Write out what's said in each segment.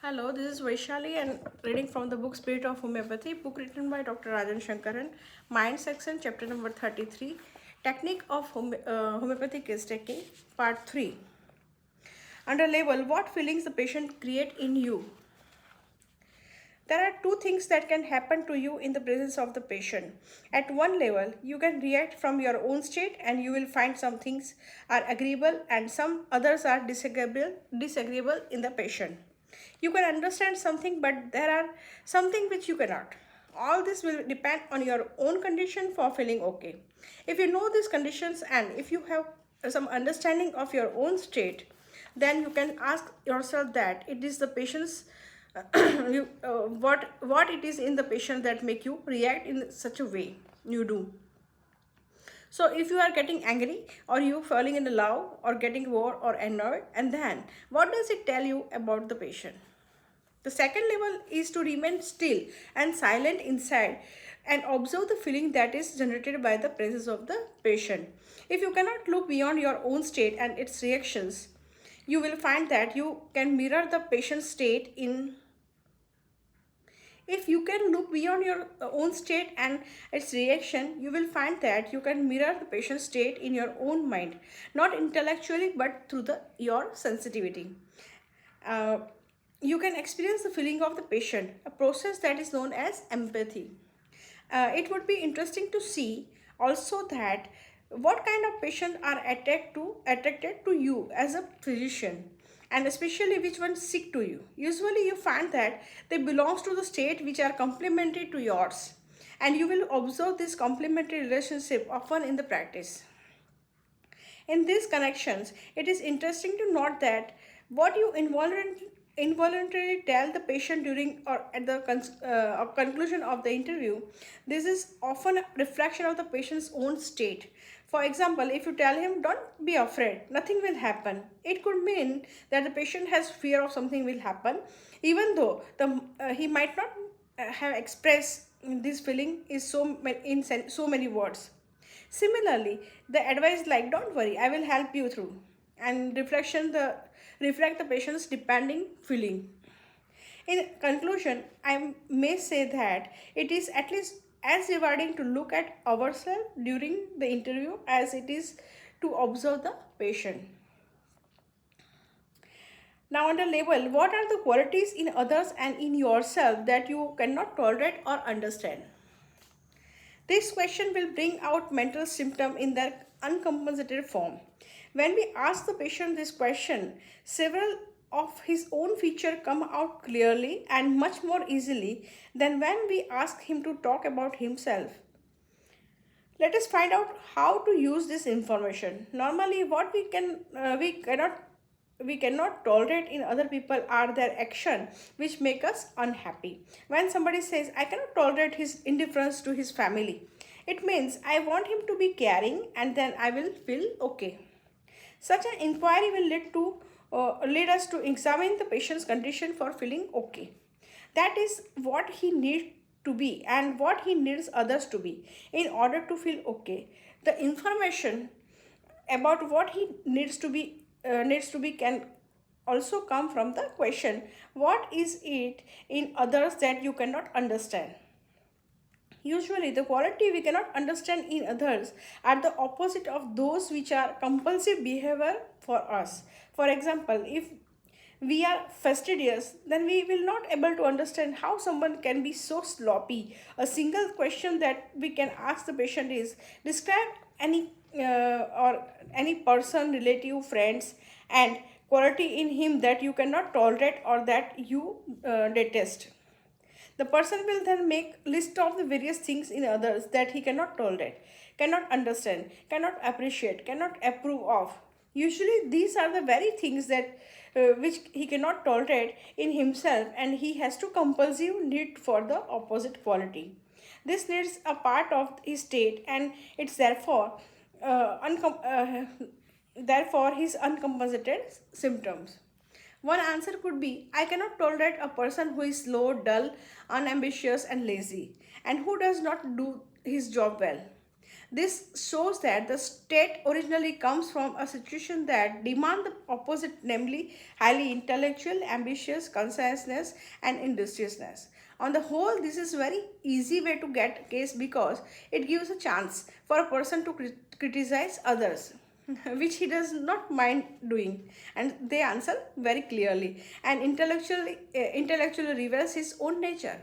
Hello, this is Vaishali and reading from the book Spirit of Homeopathy, book written by Dr. Rajan Shankaran, Mind section, chapter number 33, Technique of Homeopathic Case Taking, part 3. Under label, what feelings the patient create in you? There are two things that can happen to you in the presence of the patient. At one level, you can react from your own state and you will find some things are agreeable and some others are disagreeable in the patient. You can understand something, but there are something which you cannot. All this will depend on your own condition for feeling okay. If you know these conditions and if you have some understanding of your own state, then you can ask yourself that it is the patient's what it is in the patient that make you react in such a way you do. So if you are getting angry or you falling in love or getting bored or annoyed, and then what does it tell you about the patient? The second level is to remain still and silent inside and observe the feeling that is generated by the presence of the patient. If you cannot look beyond your own state and its reactions, you will find that you can mirror the patient's state in. If you can look beyond your own state and its reaction, you will find that you can mirror the patient's state in your own mind, not intellectually but through your sensitivity. Uh, you can experience the feeling of the patient, a process that is known as empathy. It would be interesting to see also that what kind of patient are attracted to you as a physician, and especially which ones sick to you. Usually you find that they belongs to the state which are complementary to yours, and you will observe this complementary relationship often in the practice. In these connections, it is interesting to note that what you involuntarily tell the patient during or at the conclusion of the interview, this is often a reflection of the patient's own state. For example, if you tell him, don't be afraid, nothing will happen, it could mean that the patient has fear of something will happen, even though he might not have expressed this feeling is in so many words. Similarly, the advice like don't worry, I will help you through, and reflect the patient's depending feeling. In conclusion, I may say that it is at least as rewarding to look at ourselves during the interview as it is to observe the patient. Now, under label, what are the qualities in others and in yourself that you cannot tolerate or understand? This question will bring out mental symptom in their uncompensated form. When we ask the patient this question, several of his own features come out clearly and much more easily than when we ask him to talk about himself. Let us find out how to use this information. Normally, what we cannot tolerate in other people are their action which make us unhappy. When somebody says, I cannot tolerate his indifference to his family, it means I want him to be caring and then I will feel okay. Such an inquiry will lead us to examine the patient's condition for feeling okay. That is what he needs to be and what he needs others to be in order to feel okay. The information about what he needs to be can also come from the question, what is it in others that you cannot understand? Usually, the quality we cannot understand in others are the opposite of those which are compulsive behavior for us. For example, if we are fastidious, then we will not able to understand how someone can be so sloppy. A single question that we can ask the patient is, describe any or any person, relative, friends, and quality in him that you cannot tolerate or that you detest. The person will then make list of the various things in others that he cannot tolerate, cannot understand, cannot appreciate, cannot approve of. Usually these are the very things that which he cannot tolerate in himself, and he has to compulsive need for the opposite quality. This needs a part of his state, and it's therefore his uncompensated symptoms. One answer could be, I cannot tolerate a person who is slow, dull, unambitious, and lazy, and who does not do his job well. This shows that the state originally comes from a situation that demand the opposite, namely highly intellectual, ambitious, conscientiousness, and industriousness. On the whole, this is very easy way to get a case because it gives a chance for a person to criticize others which he does not mind doing, and they answer very clearly and intellectually reveals his own nature.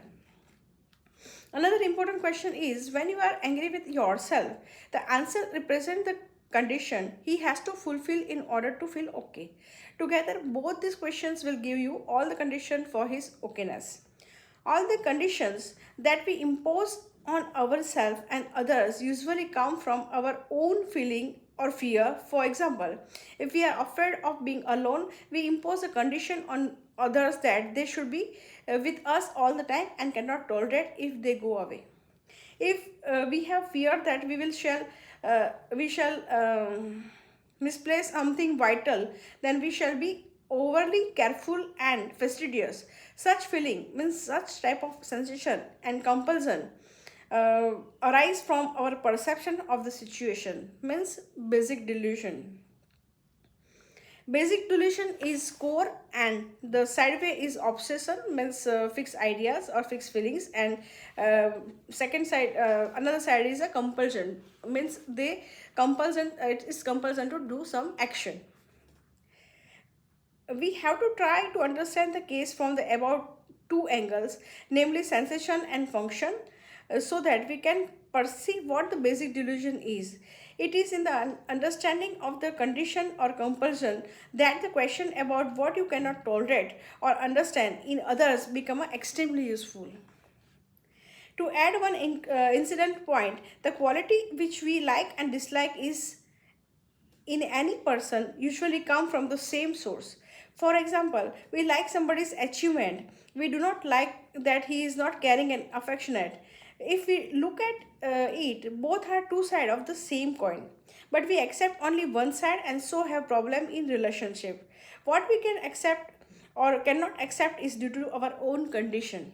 Another important question is, when you are angry with yourself, the answer represents the condition he has to fulfill in order to feel okay. Together, both these questions will give you all the condition for his okayness. All the conditions that we impose on ourselves and others usually come from our own feeling or fear. For example, if we are afraid of being alone, we impose a condition on others that they should be with us all the time and cannot tolerate if they go away. If we have fear that we shall misplace something vital, then we shall be overly careful and fastidious. Such feeling means such type of sensation and compulsion arise from our perception of the situation, means basic delusion. Basic delusion is core, and the side way is obsession, means fixed ideas or fixed feelings, and second side, another side is a compulsion, means they compulsion, it is compulsion to do some action. We have to try to understand the case from the about two angles, namely sensation and function, so that we can perceive what the basic delusion is. It is in the understanding of the condition or compulsion that the question about what you cannot tolerate or understand in others become extremely useful. To add one incident point, the quality which we like and dislike is in any person usually come from the same source. For example, we like somebody's achievement. We do not like that he is not caring and affectionate. If we look at it, both are two sides of the same coin. But we accept only one side and so have problem in relationship. What we can accept or cannot accept is due to our own condition.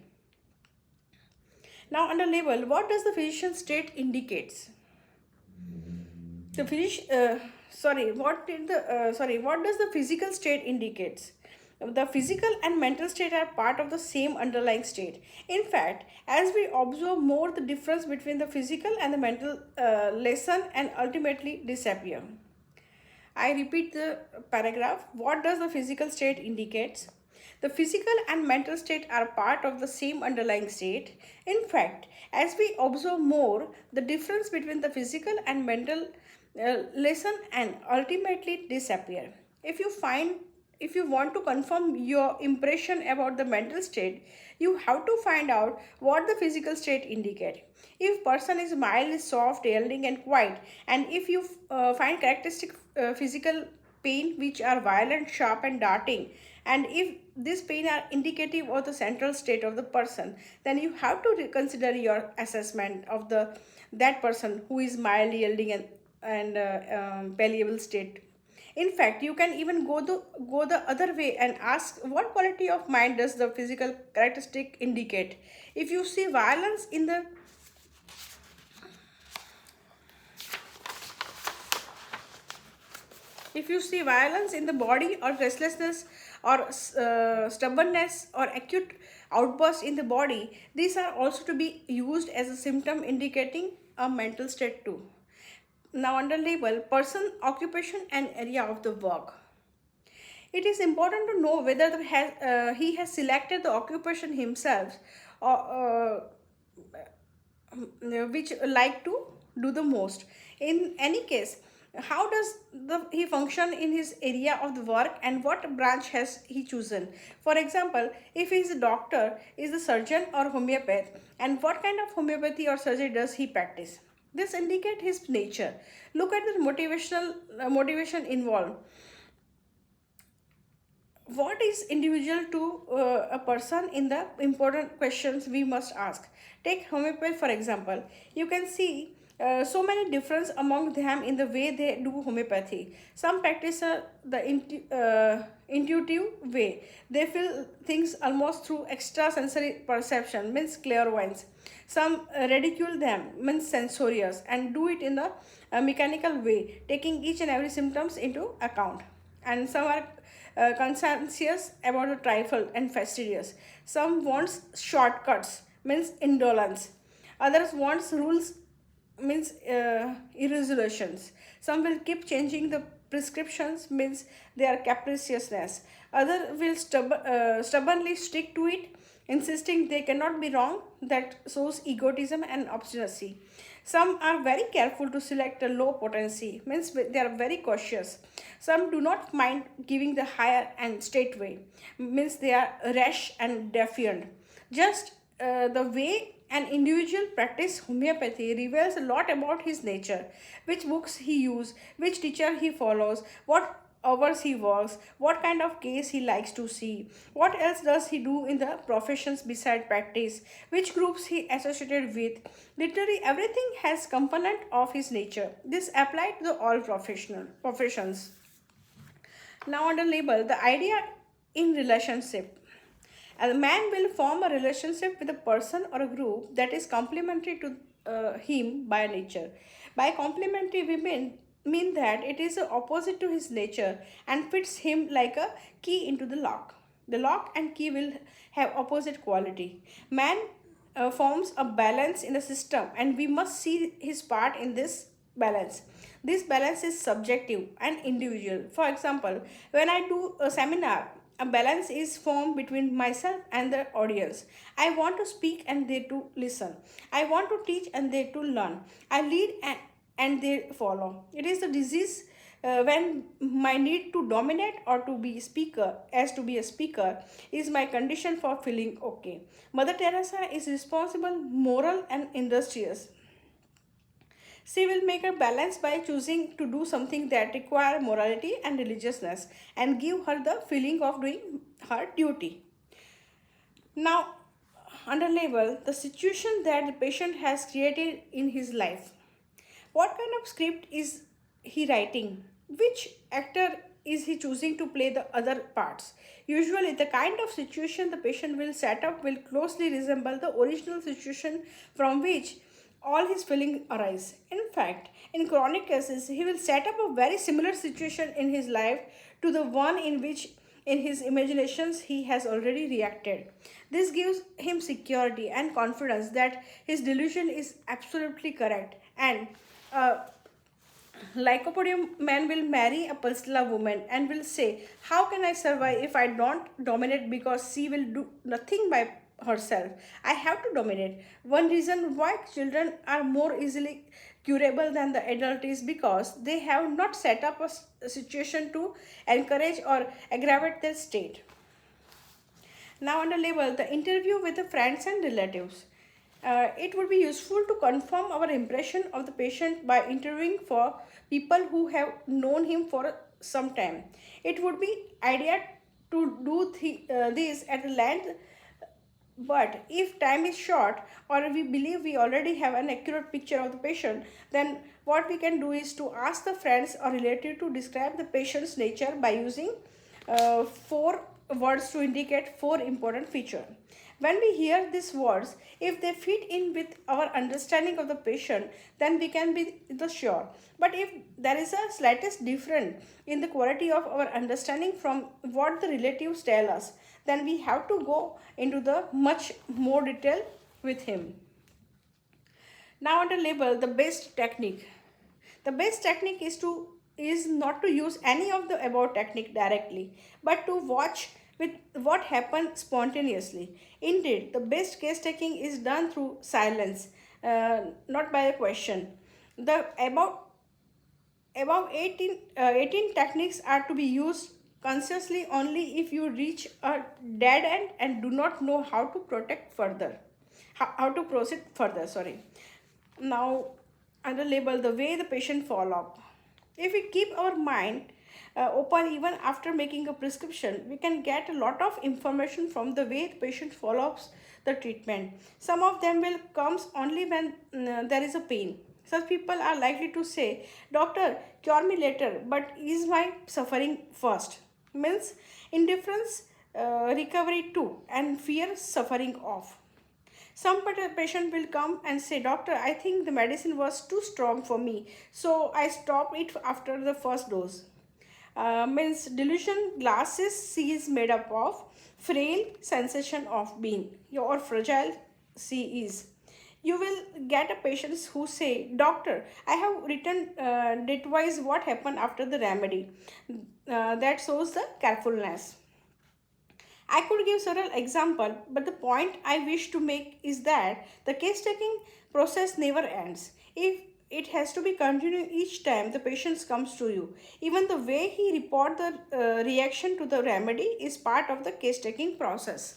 Now under label, what does the physician state indicates? The physician, what does the physical state indicates? The physical and mental state are part of the same underlying state. In fact, as we observe more, the difference between the physical and the mental lessen and ultimately disappear. I repeat the paragraph. What does the physical state indicates? The physical and mental state are part of the same underlying state. In fact, as we observe more, the difference between the physical and mental lessen and ultimately disappear. If you want to confirm your impression about the mental state, you have to find out what the physical state indicates. If person is mild, soft, yielding and quiet, and if you find characteristic physical pain which are violent, sharp and darting, and if this pain are indicative of the central state of the person, then you have to reconsider your assessment of the that person who is mild, yielding and palliable state. In fact, you can even go the other way and ask what quality of mind does the physical characteristic indicate. If you see violence in the body, or restlessness or stubbornness or acute outburst in the body, these are also to be used as a symptom indicating a mental state too. Now under label, person, occupation and area of the work. It is important to know whether he has selected the occupation himself, or which like to do the most. In any case, how does he function in his area of the work and what branch has he chosen? For example, if he is a doctor, is a surgeon or homeopath, and what kind of homeopathy or surgery does he practice? This indicate his nature. Look at the motivation involved. What is individual to a person in the important questions we must ask. Take homeopathy for example. You can see so many difference among them in the way they do homeopathy. Some practice the intuitive way. They feel things almost through extrasensory perception, means clairvoyance. Some ridicule them, means censorious, and do it in a mechanical way, taking each and every symptoms into account. And some are conscientious about the trifle and fastidious. Some wants shortcuts, means indolence. Others wants rules, means irresolutions. Some will keep changing the prescriptions, means their capriciousness. Other will stubbornly stick to it, insisting they cannot be wrong. That shows egotism and obstinacy. Some are very careful to select a low potency, means they are very cautious. Some do not mind giving the higher and straight way, means they are rash and defiant. Just the way an individual practice homeopathy reveals a lot about his nature, which books he uses, which teacher he follows, what hours he works, what kind of case he likes to see, what else does he do in the professions beside practice, which groups he associated with. Literally everything has component of his nature. This applied to the all professional professions. Now under label, the idea in relationship. A man will form a relationship with a person or a group that is complementary to him by nature. By complementary, we mean that it is opposite to his nature and fits him like a key into the lock. The lock and key will have opposite quality. Man forms a balance in the system, and we must see his part in this balance. This balance is subjective and individual. For example, when I do a seminar, a balance is formed between myself and the audience. I want to speak and they to listen. I want to teach and they to learn. I lead and they follow. It is the disease when my need to dominate or to be speaker, as to be a speaker, is my condition for feeling okay. Mother Teresa is responsible, moral, and industrious. She will make a balance by choosing to do something that require morality and religiousness and give her the feeling of doing her duty. Now, under label, the situation that the patient has created in his life. What kind of script is he writing? Which actor is he choosing to play the other parts? Usually, the kind of situation the patient will set up will closely resemble the original situation from which all his feelings arise. In fact, in chronic cases, he will set up a very similar situation in his life to the one in which in his imaginations he has already reacted. This gives him security and confidence that his delusion is absolutely correct, and lycopodium man will marry a Pulsilla woman and will say, how can I survive if I don't dominate, because she will do nothing by herself. I have to dominate. One reason why children are more easily curable than the adult is because they have not set up a situation to encourage or aggravate their state. Now under label, the interview with the friends and relatives. It would be useful to confirm our impression of the patient by interviewing for people who have known him for some time. It would be idea to do this at length, but if time is short or we believe we already have an accurate picture of the patient, then what we can do is to ask the friends or relative to describe the patient's nature by using four words to indicate four important features. When we hear these words, if they fit in with our understanding of the patient, then we can be the sure. But if there is a slightest difference in the quality of our understanding from what the relatives tell us, then we have to go into the much more detail with him. Now under label, the best technique. The best technique is not to use any of the above technique directly, but to watch with what happens spontaneously. Indeed, the best case taking is done through silence, not by a question. The above 18 techniques are to be used consciously only if you reach a dead end and do not know how to protect further, how to proceed further. Sorry. Now, under label, the way the patient follow up. If we keep our mind open even after making a prescription, we can get a lot of information from the way the patient follows the treatment. Some of them will comes only when there is a pain. Such people are likely to say, doctor, cure me later, but ease my suffering first. Means indifference, recovery too, and fear suffering off. Some patient will come and say, Doctor, I think the medicine was too strong for me, so I stopped it after the first dose. Means delusion glasses C is made up of frail sensation of being. Your fragile C is. You will get a patients who say, Doctor, I have written date-wise what happened after the remedy. That shows the carefulness. I could give several examples, but the point I wish to make is that the case taking process never ends. If it has to be continued each time the patient comes to you. Even the way he report the reaction to the remedy is part of the case taking process.